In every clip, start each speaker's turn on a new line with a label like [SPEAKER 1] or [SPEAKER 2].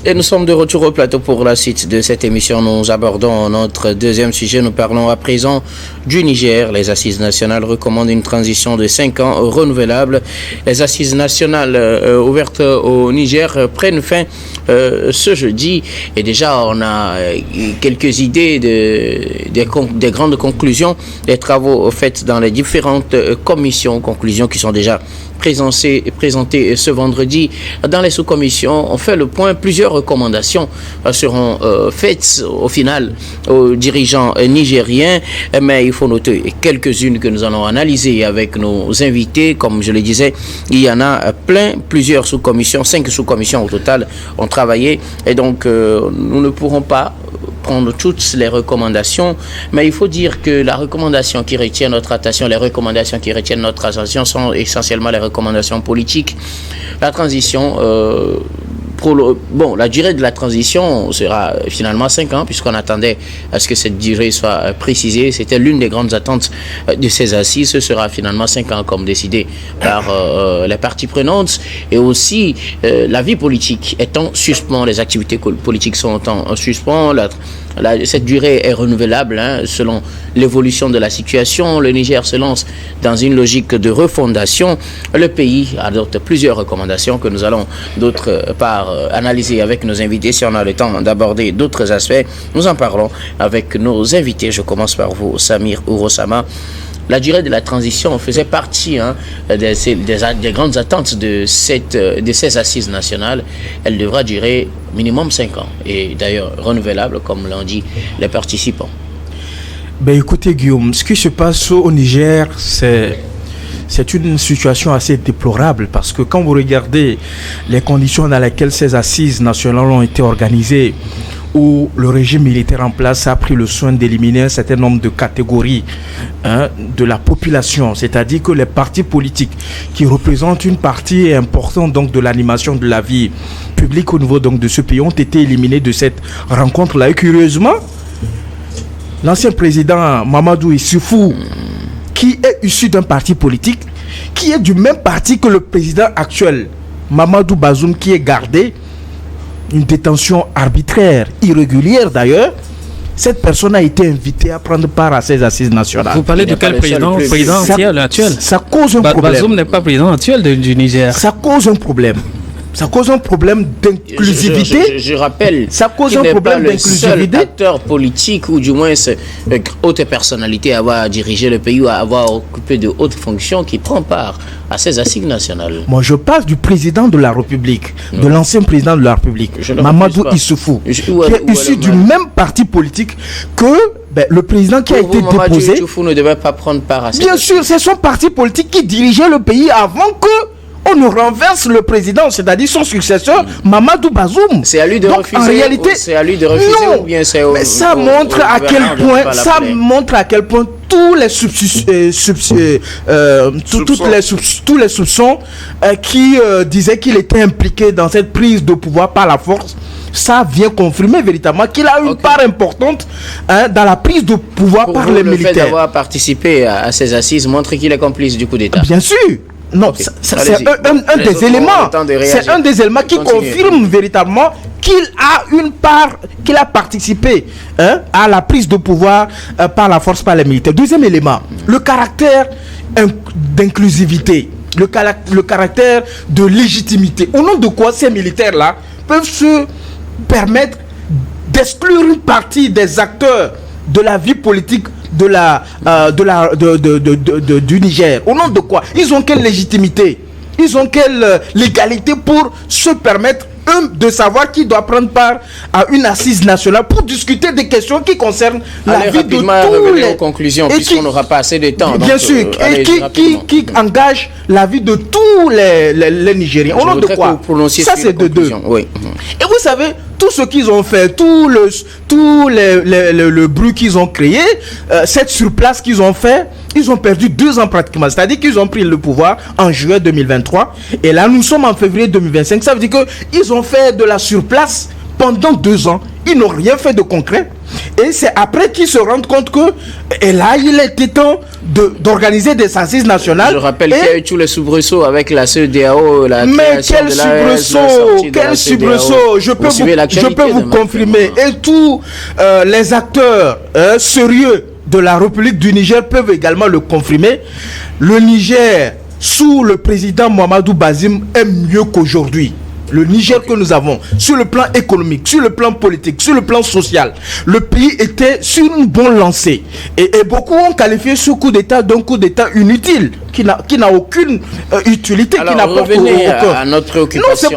[SPEAKER 1] Et nous sommes de retour au plateau pour la suite de cette émission. Nous abordons notre deuxième sujet. Nous parlons à présent du Niger. Les assises nationales recommandent une transition de 5 ans renouvelable. Les assises nationales ouvertes au Niger prennent fin ce jeudi. Et déjà, on a quelques idées des grandes conclusions des travaux faits dans les différentes commissions. Conclusions qui sont déjà présentées ce vendredi dans les sous-commissions. On fait le point. Plusieurs recommandations seront faites au final aux dirigeants nigériens, mais il faut noter quelques-unes que nous allons analyser avec nos invités. Comme je le disais, il y en a plusieurs sous-commissions, 5 sous-commissions au total ont travaillé, et donc nous ne pourrons pas prendre toutes les recommandations, mais il faut dire que la recommandation qui retient notre attention, les recommandations qui retiennent notre attention sont essentiellement les recommandations politiques. La transition, la durée de la transition sera finalement 5 ans, puisqu'on attendait à ce que cette durée soit précisée. C'était l'une des grandes attentes de ces assises. Ce sera finalement 5 ans, comme décidé par les parties prenantes. Et aussi, la vie politique est en suspens, les activités politiques sont en suspens. Cette durée est renouvelable selon l'évolution de la situation. Le Niger se lance dans une logique de refondation. Le pays adopte plusieurs recommandations que nous allons d'autre part analyser avec nos invités. Si on a le temps d'aborder d'autres aspects, nous en parlons avec nos invités. Je commence par vous, Samir Ourosama. La durée de la transition faisait partie des grandes attentes de ces assises nationales. Elle devra durer minimum 5 ans et d'ailleurs renouvelable, comme l'ont dit les participants.
[SPEAKER 2] Écoutez Guillaume, ce qui se passe au Niger, c'est une situation assez déplorable, parce que quand vous regardez les conditions dans lesquelles ces assises nationales ont été organisées, où le régime militaire en place a pris le soin d'éliminer un certain nombre de catégories de la population, c'est-à-dire que les partis politiques qui représentent une partie importante donc de l'animation de la vie publique au niveau donc de ce pays ont été éliminés de cette rencontre-là. Et curieusement, l'ancien président Mamadou Issoufou, qui est issu d'un parti politique, qui est du même parti que le président actuel, Mamadou Bazoum, qui est gardé, une détention arbitraire, irrégulière d'ailleurs, cette personne a été invitée à prendre part à ces assises nationales.
[SPEAKER 3] Vous parlez de quel président actuel?
[SPEAKER 2] Ça cause un problème.
[SPEAKER 3] Bazoum n'est pas président actuel du Niger.
[SPEAKER 2] Ça cause un problème. Ça cause un problème d'inclusivité.
[SPEAKER 1] Je rappelle,
[SPEAKER 2] ça cause un problème d'inclusivité.
[SPEAKER 1] Le seul acteur politique, ou du moins haute personnalité à avoir dirigé le pays ou à avoir occupé de hautes fonctions, qui prend part à ces assises nationales.
[SPEAKER 2] Moi, je parle du président de la République, de l'ancien président de la République, Mamadou Issoufou, qui est issu du même parti politique que le président qui a été déposé.
[SPEAKER 1] Mamadou Issoufou ne devait pas prendre part à ces
[SPEAKER 2] Bien sûr, c'est son parti politique qui dirigeait le pays avant que on nous renverse le président, c'est-à-dire son successeur, Mamadou Bazoum.
[SPEAKER 1] C'est à lui de refuser. En réalité, c'est à lui de refuser,
[SPEAKER 2] non,
[SPEAKER 1] ou bien c'est
[SPEAKER 2] mais ça montre à quel point tous les soupçons qui disaient qu'il était impliqué dans cette prise de pouvoir par la force, ça vient confirmer véritablement qu'il a une part importante dans la prise de pouvoir par les militaires.
[SPEAKER 1] Le fait d'avoir participé à ces assises montre qu'il est complice du coup d'État.
[SPEAKER 2] Bien sûr. Non, okay. C'est un des éléments. C'est un des éléments qui confirme véritablement qu'il a une part, qu'il a participé à la prise de pouvoir par la force, par les militaires. Deuxième élément, le caractère d'inclusivité, le caractère de légitimité. Au nom de quoi ces militaires-là peuvent se permettre d'exclure une partie des acteurs de la vie politique du Niger. Au nom de quoi? Ils ont quelle légitimité? Ils ont quelle légalité pour se permettre de savoir qui doit prendre part à une assise nationale pour discuter des questions qui concernent la vie de tous les
[SPEAKER 1] conclusions, puisqu'on n'aura pas assez de temps.
[SPEAKER 2] Bien sûr, et qui engage la vie de tous les Nigériens. Au nom de quoi? Ça, c'est de deux.
[SPEAKER 1] Oui.
[SPEAKER 2] Et vous savez, tout ce qu'ils ont fait, tout le bruit qu'ils ont créé, cette surplace qu'ils ont fait, ils ont perdu 2 ans pratiquement. C'est-à-dire qu'ils ont pris le pouvoir en juillet 2023. Et là, nous sommes en février 2025. Ça veut dire qu'ils ont fait de la surplace pendant 2 ans. Ils n'ont rien fait de concret. Et c'est après qu'ils se rendent compte que, et là, il était temps d'organiser des assises nationales.
[SPEAKER 1] Je rappelle qu'il y a eu tous les soubresauts avec la CEDEAO, la création
[SPEAKER 2] quel
[SPEAKER 1] de l'AES,
[SPEAKER 2] quel soubresaut, je peux vous confirmer. Et tous les acteurs sérieux de la République du Niger peuvent également le confirmer. Le Niger, sous le président Mahamadou Bazoum, est mieux qu'aujourd'hui. Le Niger que nous avons, sur le plan économique, sur le plan politique, sur le plan social, le pays était sur une bonne lancée. Et beaucoup ont qualifié ce coup d'État d'un coup d'État inutile, qui n'a aucune utilité,
[SPEAKER 1] alors,
[SPEAKER 2] qui n'a pas aucun.
[SPEAKER 1] À notre préoccupation.
[SPEAKER 2] Non,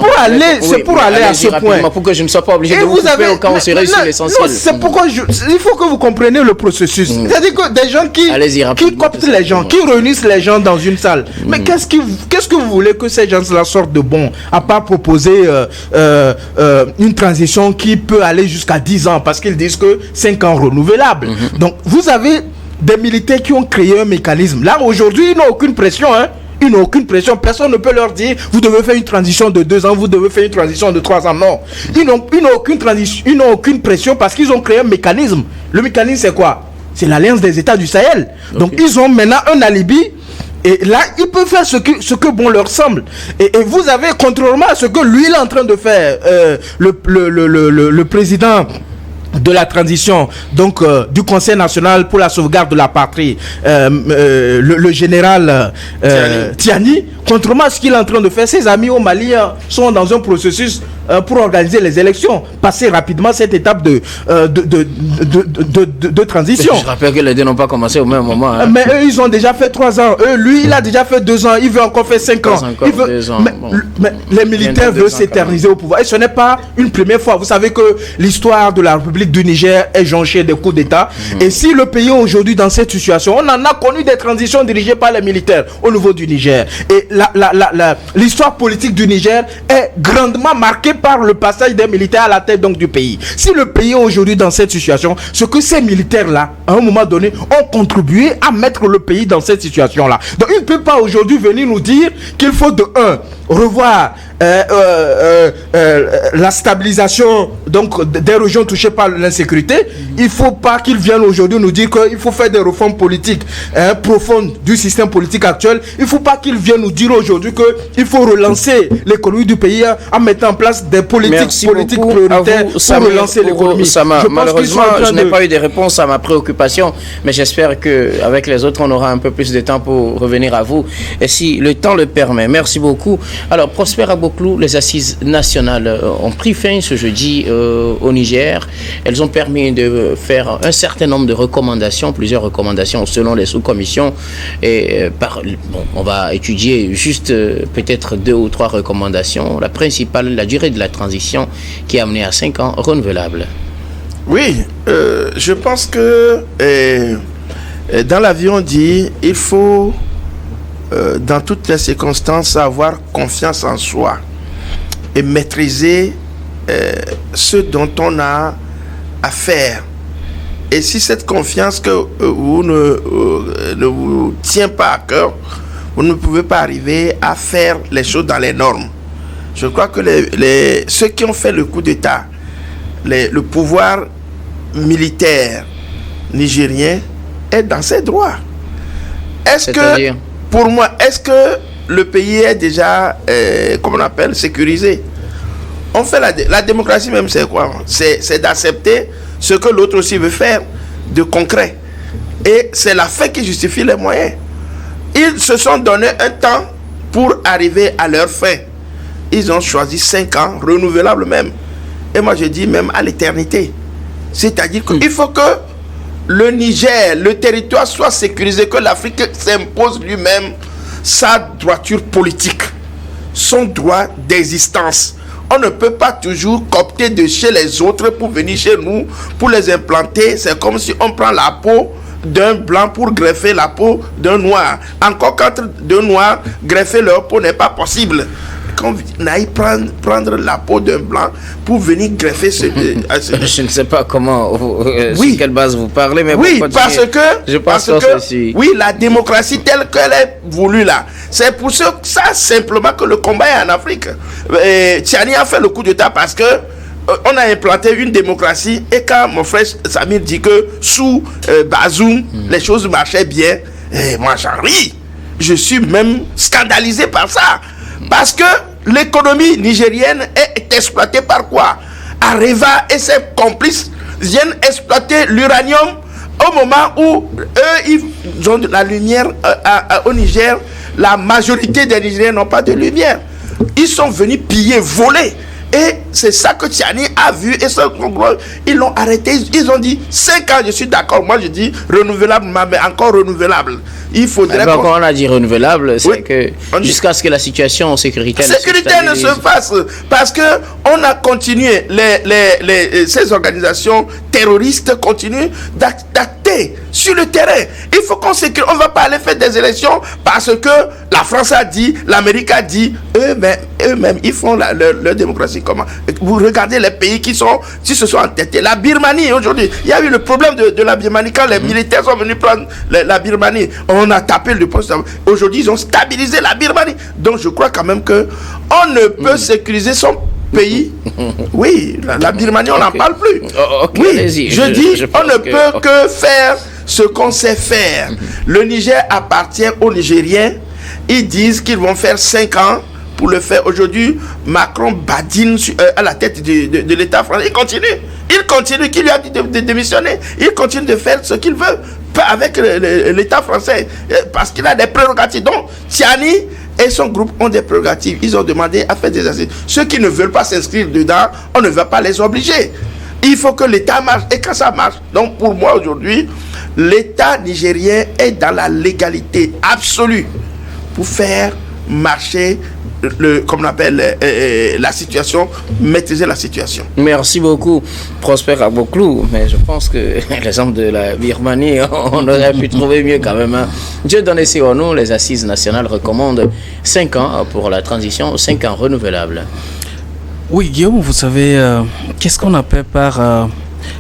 [SPEAKER 2] c'est pour aller à ce point.
[SPEAKER 1] Pour que je ne sois pas obligé de vous couper au cas où on serait sur l'essentiel.
[SPEAKER 2] Non, c'est pourquoi il faut que vous compreniez le processus. C'est-à-dire que des gens qui coptent les gens, qui réunissent les gens dans une salle. Mais qu'est-ce que vous voulez que ces gens-là sortent de bon, à part proposer une transition qui peut aller jusqu'à 10 ans, parce qu'ils disent que 5 ans renouvelables. Donc, vous avez des militaires qui ont créé un mécanisme. Là, aujourd'hui, ils n'ont aucune pression, hein. Ils n'ont aucune pression. Personne ne peut leur dire, vous devez faire une transition de 2 ans, vous devez faire une transition de 3 ans. Non. Ils n'ont aucune transition, ils n'ont aucune pression parce qu'ils ont créé un mécanisme. Le mécanisme, c'est quoi? C'est l'Alliance des États du Sahel. Donc, ils ont maintenant un alibi. Et là, ils peuvent faire ce que bon leur semble. Et vous avez, contrairement à ce que lui il est en train de faire, le président de la transition, donc du Conseil national pour la sauvegarde de la patrie, le général Tiani, contrairement à ce qu'il est en train de faire, ses amis au Mali sont dans un processus pour organiser les élections, passer rapidement cette étape de transition.
[SPEAKER 1] Je rappelle que les deux n'ont pas commencé au même moment. Hein.
[SPEAKER 2] Mais eux, ils ont déjà fait 3 ans. Lui, il a déjà fait 2 ans. Il veut encore faire 5 ans. Mais les militaires veulent s'éterniser au pouvoir. Et ce n'est pas une première fois. Vous savez que l'histoire de la République du Niger est jonchée de coups d'État. Et si le pays est aujourd'hui dans cette situation, on en a connu des transitions dirigées par les militaires au niveau du Niger. Et l'histoire politique du Niger est grandement marquée par le passage des militaires à la tête donc du pays. Si le pays est aujourd'hui dans cette situation, ce que ces militaires-là, à un moment donné, ont contribué à mettre le pays dans cette situation-là. Donc, il ne peut pas aujourd'hui venir nous dire qu'il faut revoir la stabilisation donc des régions touchées par l'insécurité. Il ne faut pas qu'ils viennent aujourd'hui nous dire qu'il faut faire des réformes politiques profondes du système politique actuel. Il ne faut pas qu'ils viennent nous dire aujourd'hui qu'il faut relancer l'économie du pays en mettant en place des politiques prioritaires pour relancer l'économie.
[SPEAKER 1] Malheureusement, je n'ai pas eu de réponse à ma préoccupation, mais j'espère qu'avec les autres, on aura un peu plus de temps pour revenir à vous. Et si le temps le permet. Merci beaucoup. Alors, Prosper Agboklou, les assises nationales ont pris fin ce jeudi au Niger. Elles ont permis de faire un certain nombre de recommandations, plusieurs recommandations selon les sous-commissions. Et on va étudier juste peut-être 2 ou 3 recommandations. La principale, la durée de la transition qui est amenée à 5 ans renouvelable.
[SPEAKER 4] Oui, je pense que dans la vie on dit il faut dans toutes les circonstances avoir confiance en soi et maîtriser ce dont on a à faire. Et si cette confiance que vous ne vous tient pas à cœur, vous ne pouvez pas arriver à faire les choses dans les normes. Je crois que ceux qui ont fait le coup d'État, le pouvoir militaire nigérien est dans ses droits. Pour moi, est-ce que le pays est déjà, comment on appelle, sécurisé? On fait la démocratie même, c'est quoi? C'est d'accepter ce que l'autre aussi veut faire de concret. Et c'est la fin qui justifie les moyens. Ils se sont donné un temps pour arriver à leur fin. Ils ont choisi 5 ans, renouvelables même. Et moi je dis même à l'éternité. C'est-à-dire qu'il faut que le Niger, le territoire soit sécurisé, que l'Afrique s'impose lui-même sa droiture politique, son droit d'existence. On ne peut pas toujours coopter de chez les autres pour venir chez nous, pour les implanter. C'est comme si on prend la peau d'un blanc pour greffer la peau d'un noir. Encore qu'entre deux noirs, greffer leur peau n'est pas possible. Qu'on n'aille prendre la peau d'un blanc pour venir greffer
[SPEAKER 1] Je ne sais pas comment, sur quelle base vous parlez, mais
[SPEAKER 4] oui, parce que oui, la démocratie telle qu'elle est voulue là, c'est pour ça simplement que le combat est en Afrique. Tiani a fait le coup d'État parce que on a implanté une démocratie, et quand mon frère Samir dit que sous Bazoum, les choses marchaient bien, moi j'en ris. Je suis même scandalisé par ça. Parce que l'économie nigérienne est exploitée par quoi? Areva et ses complices viennent exploiter l'uranium au moment où eux, ils ont de la lumière au Niger. La majorité des Nigériens n'ont pas de lumière. Ils sont venus piller, voler. Et c'est ça que Tiani a vu. Et ils l'ont arrêté. Ils ont dit 5 ans, je suis d'accord. Moi, je dis renouvelable, mais encore renouvelable. Il faudrait.
[SPEAKER 1] Quand on a dit renouvelable, c'est
[SPEAKER 4] oui,
[SPEAKER 1] que jusqu'à ce que la situation sécuritaire
[SPEAKER 4] ne se fasse. Parce que on a continué, ces organisations terroristes continuent d'acter sur le terrain. Il faut qu'on sécurise. On ne va pas aller faire des élections parce que la France a dit, l'Amérique a dit, eux-mêmes, ils font leur démocratie. Comment? Vous regardez les pays qui se sont entêtés. La Birmanie, aujourd'hui, il y a eu le problème de la Birmanie quand les militaires sont venus prendre la Birmanie. On a tapé le poste. Aujourd'hui, ils ont stabilisé la Birmanie. Donc, je crois quand même que on ne peut sécuriser son pays. Oui, la Birmanie, on n'en parle plus. Oui, je dis, on ne peut que faire ce qu'on sait faire. Le Niger appartient aux Nigériens. Ils disent qu'ils vont faire 5 ans pour le faire. Aujourd'hui, Macron badine à la tête de l'État français. Il continue, qui lui a dit de démissionner. Il continue de faire ce qu'il veut, pas avec l'État français, parce qu'il a des prérogatives. Donc, Tiani et son groupe ont des prérogatives. Ils ont demandé à faire des assises. Ceux qui ne veulent pas s'inscrire dedans, on ne va pas les obliger. Il faut que l'État marche. Et quand ça marche, donc pour moi aujourd'hui, l'État nigérien est dans la légalité absolue pour faire marcher comme on appelle la situation, maîtriser la situation.
[SPEAKER 1] Merci beaucoup, Prosper Aboklou. Mais je pense que l'exemple de la Birmanie, on aurait pu trouver mieux quand même. Hein. Dieu donné sur nous, les assises nationales recommandent 5 ans pour la transition, 5 ans renouvelables.
[SPEAKER 3] Oui, Guillaume, vous savez, qu'est-ce qu'on appelle par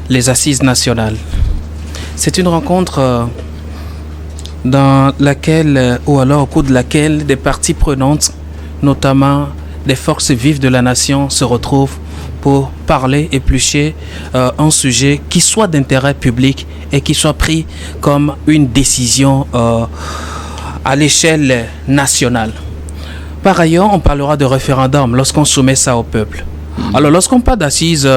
[SPEAKER 3] les assises nationales? C'est une rencontre dans laquelle, ou alors au cours de laquelle, des parties prenantes, notamment des forces vives de la nation, se retrouvent pour parler, éplucher un sujet qui soit d'intérêt public et qui soit pris comme une décision à l'échelle nationale. Par ailleurs, on parlera de référendum lorsqu'on soumet ça au peuple. Alors, lorsqu'on parle d'assises,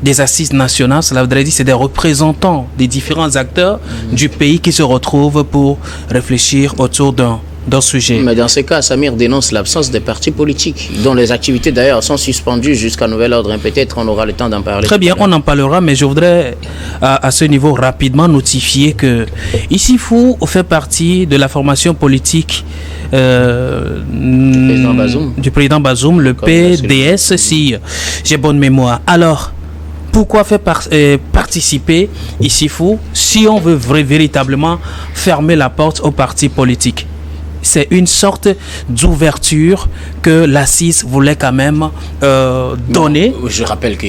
[SPEAKER 3] des assises nationales, cela voudrait dire que c'est des représentants des différents acteurs du pays qui se retrouvent pour réfléchir autour d'un sujet.
[SPEAKER 1] Mais dans ce cas, Samir dénonce l'absence des partis politiques, dont les activités d'ailleurs sont suspendues jusqu'à nouvel ordre. Peut-être on aura le temps d'en parler.
[SPEAKER 3] Très bien, on en parlera, mais je voudrais à ce niveau rapidement notifier que Issifou fait partie de la formation politique du président Bazoum, le PDS, si j'ai bonne mémoire. Alors, pourquoi faire participer Issifou si on veut véritablement fermer la porte aux partis politiques? C'est une sorte d'ouverture que l'assise voulait quand même donner.
[SPEAKER 1] Non, je rappelle que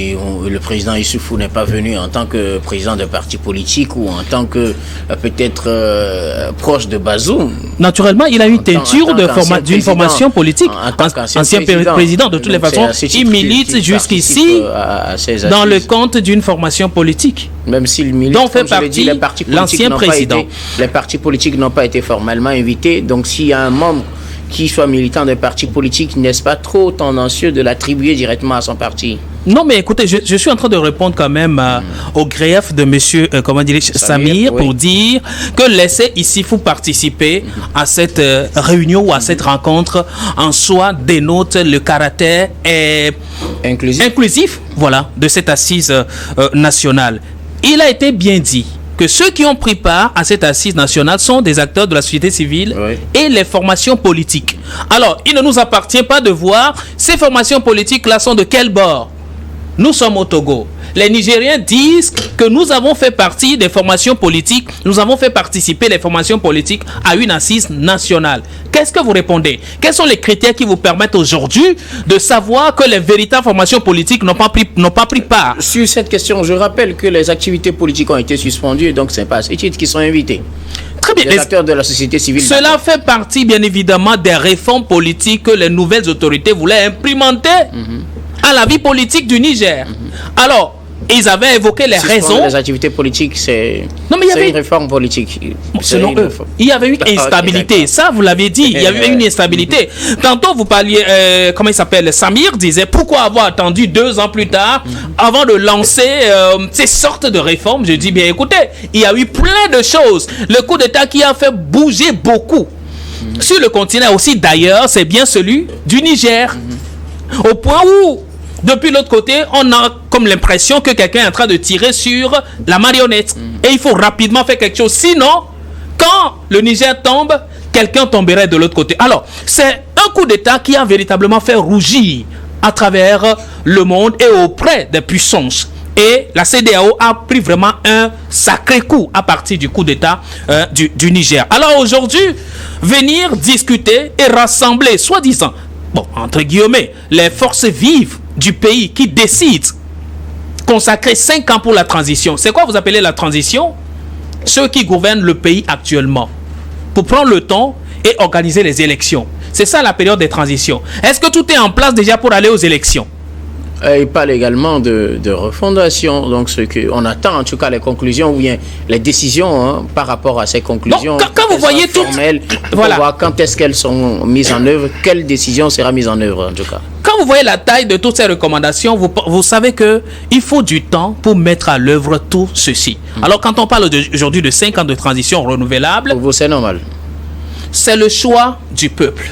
[SPEAKER 1] le président Issoufou n'est pas venu en tant que président de parti politique ou en tant que peut-être proche de Bazoum.
[SPEAKER 3] Naturellement, il a une teinture d'une formation politique. Ancien président, de toutes les façons, il milite jusqu'ici dans le compte d'une formation politique.
[SPEAKER 1] Même s'il milite,
[SPEAKER 3] dont fait partie l'ancien président.
[SPEAKER 1] Les partis politiques n'ont pas été formellement invités. Donc, s'il y a un membre qui soit militant d'un parti politique, n'est-ce pas trop tendancieux de l'attribuer directement à son parti?
[SPEAKER 3] Non, mais écoutez, je suis en train de répondre quand même au grief de monsieur, Samir, pour dire que laisser Issifou participer à cette réunion ou à cette rencontre en soi dénote le caractère inclusif, voilà, de cette assise nationale. Il a été bien dit que ceux qui ont pris part à cette assise nationale sont des acteurs de la société civile et les formations politiques. Alors, il ne nous appartient pas de voir ces formations politiques-là sont de quel bord. Nous sommes au Togo. Les Nigériens disent que nous avons fait partie des formations politiques, nous avons fait participer les formations politiques à une assise nationale. Qu'est-ce que vous répondez? Quels sont les critères qui vous permettent aujourd'hui de savoir que les véritables formations politiques n'ont pas pris part?
[SPEAKER 1] Sur cette question, je rappelle que les activités politiques ont été suspendues, donc ce n'est pas à ces titres qui sont invités.
[SPEAKER 3] Très bien.
[SPEAKER 1] Les acteurs de la société civile.
[SPEAKER 3] Cela fait partie, bien évidemment, des réformes politiques que les nouvelles autorités voulaient implémenter. à la vie politique du Niger. Alors, ils avaient évoqué les raisons.
[SPEAKER 1] Les activités politiques, c'est une réforme politique.
[SPEAKER 3] Selon eux, il y avait une instabilité. Okay, ça, vous l'avez dit, il y avait une instabilité. Tantôt, vous parliez, comment il s'appelle, Samir disait, pourquoi avoir attendu 2 ans plus tard avant de lancer ces sortes de réformes? Je dis, bien écoutez, il y a eu plein de choses. Le coup d'État qui a fait bouger beaucoup. Sur le continent aussi, d'ailleurs, c'est bien celui du Niger. Au point où, depuis l'autre côté, on a comme l'impression que quelqu'un est en train de tirer sur la marionnette. Et il faut rapidement faire quelque chose. Sinon, quand le Niger tombe, quelqu'un tomberait de l'autre côté. Alors, c'est un coup d'État qui a véritablement fait rougir à travers le monde et auprès des puissances. Et la CEDEAO a pris vraiment un sacré coup à partir du coup d'État du Niger. Alors aujourd'hui, venir discuter et rassembler, soi-disant, bon, entre guillemets, les forces vives du pays qui décident consacrer 5 ans pour la transition. C'est quoi vous appelez la transition? Ceux qui gouvernent le pays actuellement. Pour prendre le temps et organiser les élections. C'est ça la période des transitions. Est-ce que tout est en place déjà pour aller aux élections?
[SPEAKER 1] Il parle également de refondation. Donc, ce qu'on attend, en tout cas, les conclusions ou bien les décisions par rapport à ces conclusions.
[SPEAKER 3] Donc, quand vous voyez tout,
[SPEAKER 1] voilà. Voir quand est-ce qu'elles sont mises en œuvre, quelle décision sera mise en œuvre, en tout cas.
[SPEAKER 3] Quand vous voyez la taille de toutes ces recommandations, vous savez qu'il faut du temps pour mettre à l'œuvre tout ceci. Alors, quand on parle aujourd'hui de 5 ans de transition renouvelable,
[SPEAKER 1] pour vous, c'est normal.
[SPEAKER 3] C'est le choix du peuple.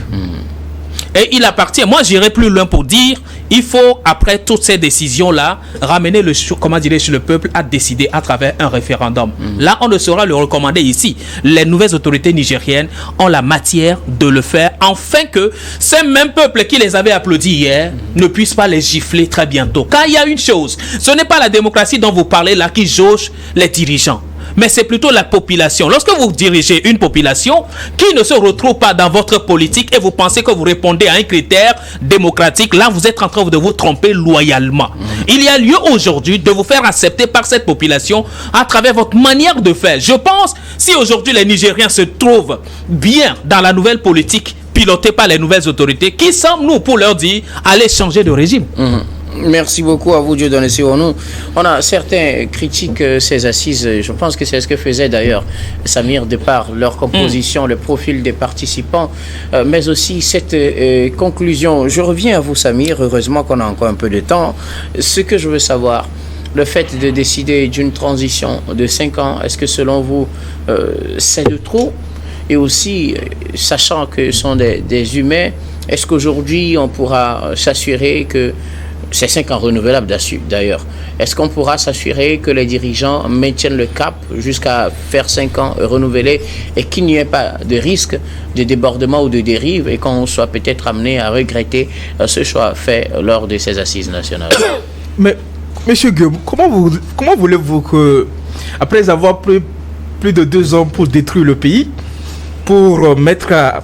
[SPEAKER 3] Et il appartient, moi j'irai plus loin pour dire, il faut après toutes ces décisions-là, ramener le peuple à décider à travers un référendum. Là, on ne saura le recommander ici. Les nouvelles autorités nigériennes ont la matière de le faire, afin que ces mêmes peuples qui les avaient applaudis hier ne puissent pas les gifler très bientôt. Car il y a une chose, ce n'est pas la démocratie dont vous parlez là qui jauge les dirigeants. Mais c'est plutôt la population. Lorsque vous dirigez une population qui ne se retrouve pas dans votre politique et vous pensez que vous répondez à un critère démocratique, là vous êtes en train de vous tromper loyalement. Il y a lieu aujourd'hui de vous faire accepter par cette population à travers votre manière de faire. Je pense, si aujourd'hui les Nigériens se trouvent bien dans la nouvelle politique pilotée par les nouvelles autorités, qui sommes-nous pour leur dire allez changer de régime?
[SPEAKER 1] Merci beaucoup à vous, Dieudonné Sironou. On a certains critiquent ces assises. Je pense que c'est ce que faisait d'ailleurs Samir de par leur composition, le profil des participants, mais aussi cette conclusion. Je reviens à vous, Samir. Heureusement qu'on a encore un peu de temps. Ce que je veux savoir, le fait de décider d'une transition de 5 ans, est-ce que selon vous, c'est de trop? Et aussi, sachant que ce sont des humains, est-ce qu'aujourd'hui on pourra s'assurer que c'est 5 ans renouvelables d'ailleurs. Est-ce qu'on pourra s'assurer que les dirigeants maintiennent le cap jusqu'à faire 5 ans renouvelés et qu'il n'y ait pas de risque de débordement ou de dérive et qu'on soit peut-être amené à regretter ce choix fait lors de ces assises nationales?
[SPEAKER 2] Mais, monsieur Guillaume, comment voulez-vous que, après avoir pris plus de 2 ans pour détruire le pays, pour mettre à...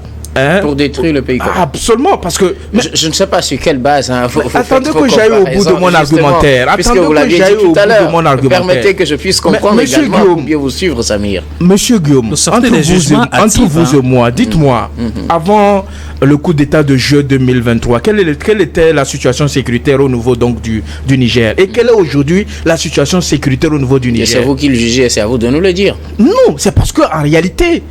[SPEAKER 1] pour détruire le pays.
[SPEAKER 2] Absolument, parce que...
[SPEAKER 1] Je ne sais pas sur quelle base.
[SPEAKER 2] Attendez que j'aille au bout de mon argumentaire.
[SPEAKER 1] Attendez que j'aille au bout de mon argumentaire. Permettez que je puisse comprendre également pour bien vous suivre, Samir.
[SPEAKER 2] Monsieur Guillaume, entre vous et moi, dites-moi, avant le coup d'État de juin 2023, quelle était la situation sécuritaire au niveau donc, du Niger? Et quelle est aujourd'hui la situation sécuritaire au niveau du Niger?
[SPEAKER 1] C'est vous qui le jugez, c'est à vous de nous le dire.
[SPEAKER 2] Non, c'est parce qu'en réalité,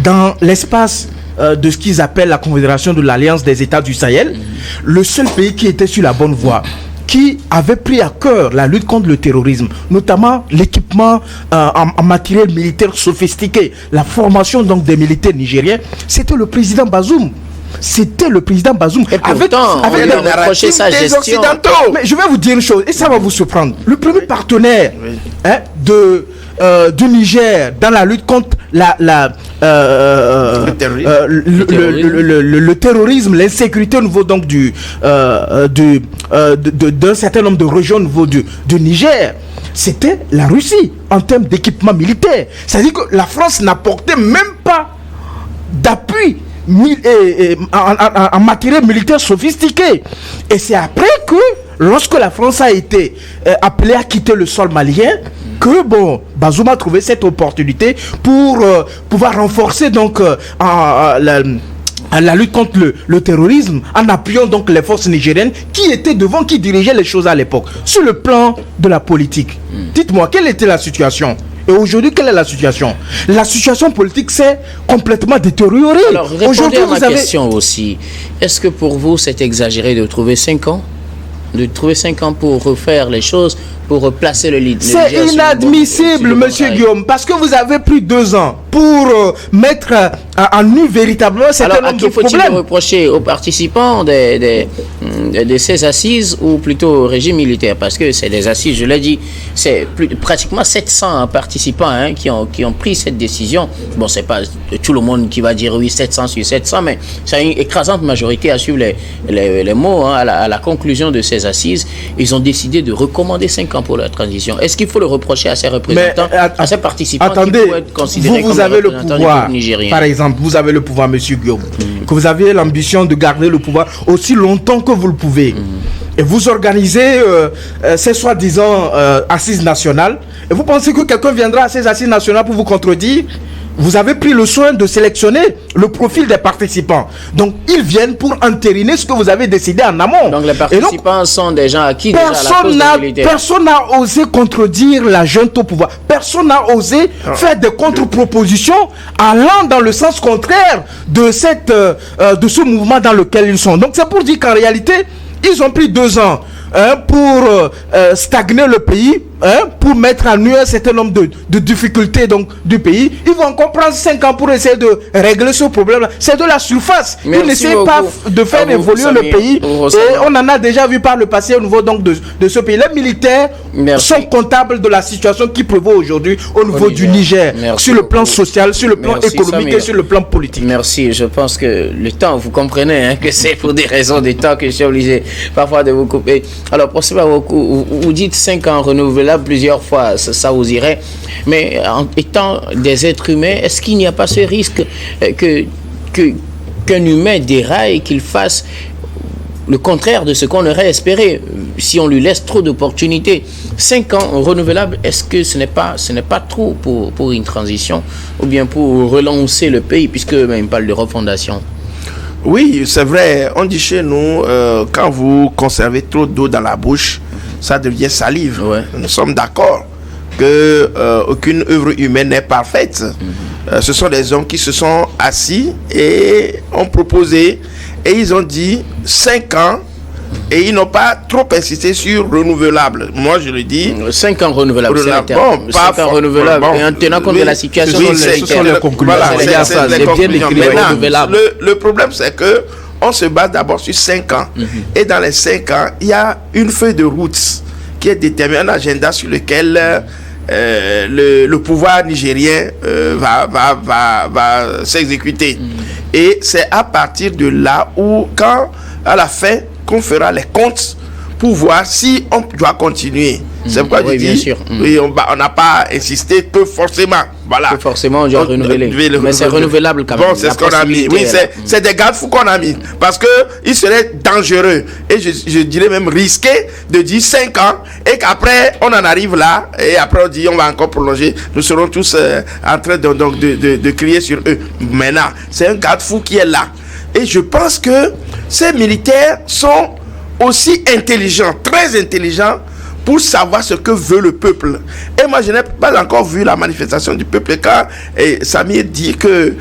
[SPEAKER 2] dans l'espace de ce qu'ils appellent la Confédération de l'Alliance des États du Sahel, le seul pays qui était sur la bonne voie, qui avait pris à cœur la lutte contre le terrorisme, notamment l'équipement en matériel militaire sophistiqué, la formation donc des militaires nigériens, c'était le président Bazoum. C'était le président Bazoum.
[SPEAKER 1] Et pourtant, avec le narratif des Occidentaux.
[SPEAKER 2] Mais je vais vous dire une chose, et ça va vous surprendre. Le premier partenaire du Niger dans la lutte contre le terrorisme, l'insécurité au niveau donc d'un certain nombre de régions au niveau du Niger, c'était la Russie en termes d'équipement militaire. C'est-à-dire que la France n'apportait même pas d'appui en matériel militaire sophistiqué. Et c'est après que, lorsque la France a été appelée à quitter le sol malien, que Bazoum a trouvé cette opportunité pour pouvoir renforcer donc à la lutte contre le terrorisme en appuyant donc les forces nigériennes qui étaient devant, qui dirigeaient les choses à l'époque. Sur le plan de la politique, dites-moi, quelle était la situation ? Et aujourd'hui, quelle est la situation ? La situation politique s'est complètement détériorée.
[SPEAKER 1] Alors, répondez à ma question aussi. Est-ce que pour vous, c'est exagéré de trouver 5 ans ? De trouver 5 ans pour refaire les choses, pour replacer le leader.
[SPEAKER 2] C'est inadmissible, monsieur Guillaume, parce que vous avez pris 2 ans pour mettre en nu véritablement certain nombre de problèmes.
[SPEAKER 1] Faut-il reprocher aux participants de ces assises ou plutôt au régime militaire? Parce que c'est des assises, je l'ai dit, c'est pratiquement 700 participants qui ont pris cette décision. Bon, c'est pas tout le monde qui va dire oui, 700 sur 700, mais c'est une écrasante majorité à suivre les mots à la conclusion de ces assises. Ils ont décidé de recommander 5 ans pour la transition. Est-ce qu'il faut le reprocher à ces représentants, à ces participants qui pourraient être considérés comme
[SPEAKER 2] avez le pouvoir, par exemple, vous avez le pouvoir, monsieur Guillaume, que vous avez l'ambition de garder le pouvoir aussi longtemps que vous le pouvez. Et vous organisez ces soi-disant assises nationales, et vous pensez que quelqu'un viendra à ces assises nationales pour vous contredire? Vous avez pris le soin de sélectionner le profil des participants. Donc, ils viennent pour entériner ce que vous avez décidé en amont.
[SPEAKER 1] Donc, les participants sont des gens à qui
[SPEAKER 2] personne n'a osé contredire la junte au pouvoir. Personne n'a osé faire des contre-propositions allant dans le sens contraire de ce mouvement dans lequel ils sont. Donc, c'est pour dire qu'en réalité, ils ont pris 2 ans pour stagner le pays, pour mettre en nu un certain nombre de difficultés donc, du pays. Ils vont encore prendre 5 ans pour essayer de régler ce problème-là. C'est de la surface. Ils n'essayent pas de faire évoluer le pays. Et on en a déjà vu par le passé au niveau donc, de ce pays. Les militaires sont comptables de la situation qui prévaut aujourd'hui au niveau du Niger. Sur le plan social, sur le plan économique et sur le plan politique.
[SPEAKER 1] Merci. Je pense que le temps, vous comprenez que c'est pour des raisons de temps que je suis obligé parfois de vous couper. Alors, pour cela, vous dites 5 ans renouvelables plusieurs fois, ça vous irait. Mais en étant des êtres humains, est-ce qu'il n'y a pas ce risque qu'un humain déraille, qu'il fasse le contraire de ce qu'on aurait espéré si on lui laisse trop d'opportunités? 5 ans renouvelables, est-ce que ce n'est pas trop pour une transition ou bien pour relancer le pays, puisque même parle de refondation?
[SPEAKER 4] Oui, c'est vrai. On dit chez nous, quand vous conservez trop d'eau dans la bouche, ça devient salive. Ouais. Nous sommes d'accord que aucune œuvre humaine n'est parfaite. Ce sont des hommes qui se sont assis et ont proposé, et ils ont dit 5 ans, et ils n'ont pas trop insisté sur renouvelable. Moi, je le dis.
[SPEAKER 1] 5 ans renouvelables, c'est bon, 5 ans renouvelables. Et en tenant compte de la situation,
[SPEAKER 2] ce sont les conclusions.
[SPEAKER 4] Le problème, c'est que on se base d'abord sur 5 ans. Et dans les 5 ans, il y a une feuille de route qui est déterminée, un agenda sur lequel le pouvoir nigérien va s'exécuter. Et c'est à partir de là où, quand, à la fin, qu'on fera les comptes pour voir si on doit continuer. C'est pourquoi je dis, bien sûr. Oui, on n'a pas insisté que forcément, voilà.
[SPEAKER 1] Que forcément on doit renouveler. Mais c'est renouvelable quand même.
[SPEAKER 4] Bon, c'est ce qu'on a mis. Oui, c'est des garde-fous qu'on a mis. Parce que il serait dangereux et je dirais même risqué de dire 5 ans et qu'après on en arrive là et après on dit on va encore prolonger. Nous serons tous en train de crier sur eux. Maintenant, c'est un garde-fou qui est là. Et je pense que ces militaires sont aussi intelligents, très intelligents, pour savoir ce que veut le peuple. Et moi, je n'ai pas encore vu la manifestation du peuple quand Samir dit que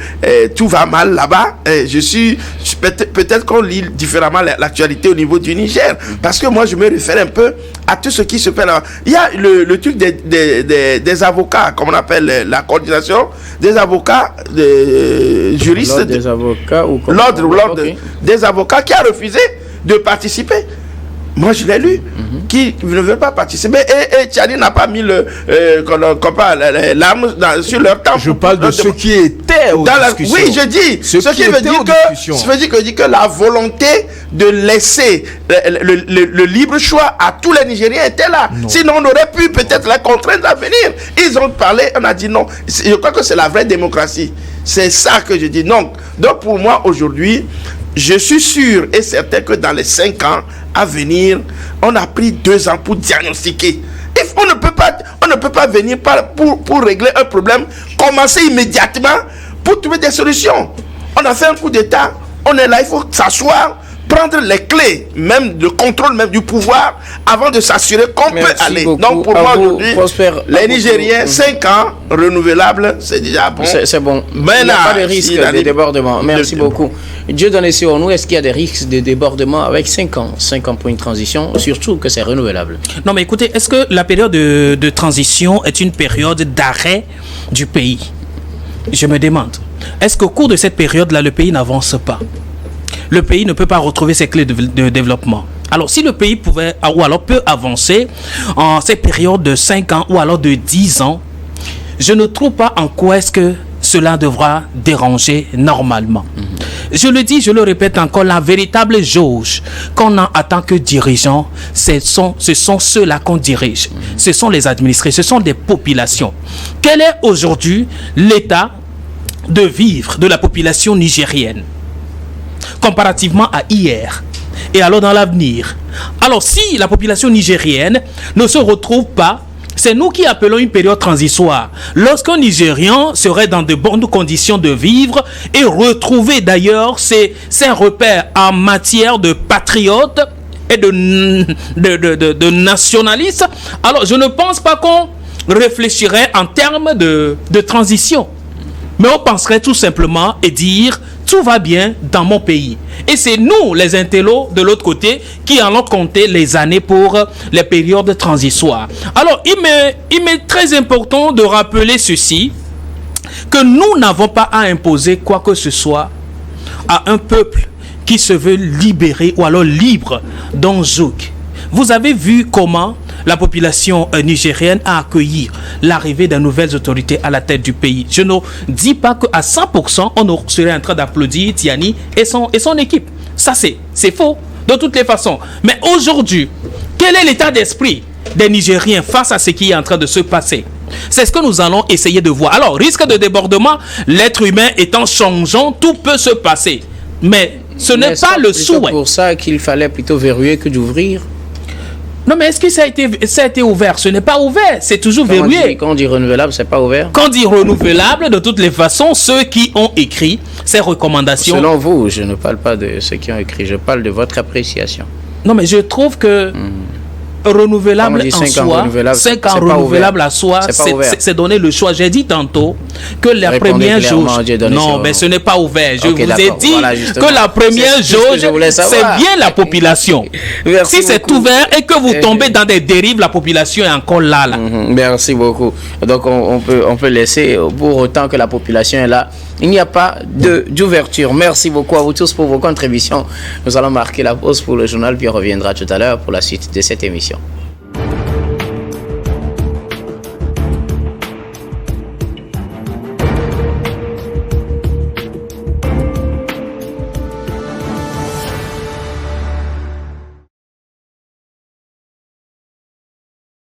[SPEAKER 4] tout va mal là-bas. Peut-être qu'on lit différemment l'actualité au niveau du Niger. Parce que moi, je me réfère un peu à tout ce qui se fait là. Il y a le truc des avocats, comme on appelle la coordination des avocats, des juristes.
[SPEAKER 1] L'ordre des avocats ou
[SPEAKER 4] l'ordre des avocats qui a refusé de participer. Moi, je l'ai lu, qui ne veut pas participer. Et Tchani n'a pas mis l'arme sur leur temple.
[SPEAKER 2] Je parle de ceux qui étaient aux discussions.
[SPEAKER 4] Oui, je dis. Ce qui veut dire que la volonté de laisser le libre choix à tous les Nigériens était là. Non. Sinon, on aurait pu peut-être les contraindre à venir. Ils ont parlé, on a dit non. Je crois que c'est la vraie démocratie. C'est ça que je dis. Donc pour moi, aujourd'hui, je suis sûr et certain que dans les 5 ans à venir, on a pris 2 ans pour diagnostiquer. On ne peut pas venir pour régler un problème, commencer immédiatement pour trouver des solutions. On a fait un coup d'État On est là, il faut s'asseoir, prendre les clés, même de contrôle même du pouvoir, avant de s'assurer qu'on peut aller.
[SPEAKER 1] Beaucoup.
[SPEAKER 4] Donc pour moi aujourd'hui, les Nigériens,
[SPEAKER 1] beaucoup.
[SPEAKER 4] 5 ans renouvelables, c'est déjà bon.
[SPEAKER 1] C'est bon. Il n'y a pas de risque de débordement. Merci beaucoup. Dieu donne sur nous, est-ce qu'il y a des risques de débordement avec 5 ans? 5 ans pour une transition, surtout que c'est renouvelable.
[SPEAKER 3] Non, mais écoutez, est-ce que la période de transition est une période d'arrêt du pays? Je me demande. Est-ce qu'au cours de cette période-là, le pays n'avance pas? Le pays ne peut pas retrouver ses clés de développement. Alors, si le pays pouvait, ou alors peut avancer en cette période de 5 ans ou alors de 10 ans, je ne trouve pas en quoi est-ce que cela devra déranger normalement. Je le dis, je le répète encore, la véritable jauge qu'on a en tant que dirigeant, ce sont ceux-là qu'on dirige. Ce sont les administrés, ce sont des populations. Quel est aujourd'hui l'état de vivre de la population nigérienne comparativement à hier et alors dans l'avenir? Alors si la population nigérienne ne se retrouve pas, c'est nous qui appelons une période transitoire. Lorsqu'un Nigérian serait dans de bonnes conditions de vivre et retrouver d'ailleurs ses repères en matière de patriote et de nationaliste, alors je ne pense pas qu'on réfléchirait en termes de transition. Mais on penserait tout simplement et dire tout va bien dans mon pays. Et c'est nous, les intellos, de l'autre côté, qui allons compter les années pour les périodes transitoires. Alors, il m'est très important de rappeler ceci, que nous n'avons pas à imposer quoi que ce soit à un peuple qui se veut libéré ou alors libre d'un joug. Vous avez vu comment la population nigérienne a accueilli l'arrivée de nouvelles autorités à la tête du pays. Je ne dis pas qu'à 100%, on serait en train d'applaudir Tiani et son équipe. Ça, c'est faux, de toutes les façons. Mais aujourd'hui, quel est l'état d'esprit des Nigériens face à ce qui est en train de se passer? C'est ce que nous allons essayer de voir. Alors, risque de débordement, l'être humain étant changeant, tout peut se passer. Mais ce n'est pas le souhait.
[SPEAKER 1] C'est pour ça qu'il fallait plutôt verrouiller que d'ouvrir.
[SPEAKER 3] Non, mais est-ce que ça a été ouvert? Ce n'est pas ouvert, c'est toujours verrouillé.
[SPEAKER 1] Quand on dit renouvelable, c'est pas ouvert.
[SPEAKER 3] Quand on dit renouvelable, de toutes les façons, ceux qui ont écrit ces recommandations...
[SPEAKER 1] Selon vous, je ne parle pas de ceux qui ont écrit, je parle de votre appréciation.
[SPEAKER 3] Non, mais je trouve que renouvelable en soi, 5 ans renouvelable à soi, c'est donner le choix. J'ai dit tantôt que la première jauge... Non, mais ce n'est pas ouvert. Je vous ai dit que la première jauge, c'est bien la population. Si c'est ouvert et que vous tombez dans des dérives, la population est encore là.
[SPEAKER 1] Merci beaucoup. Donc on peut laisser, pour autant que la population est là, il n'y a pas d'ouverture. Merci beaucoup à vous tous pour vos contributions. Nous allons marquer la pause pour le journal, puis on reviendra tout à l'heure pour la suite de cette émission.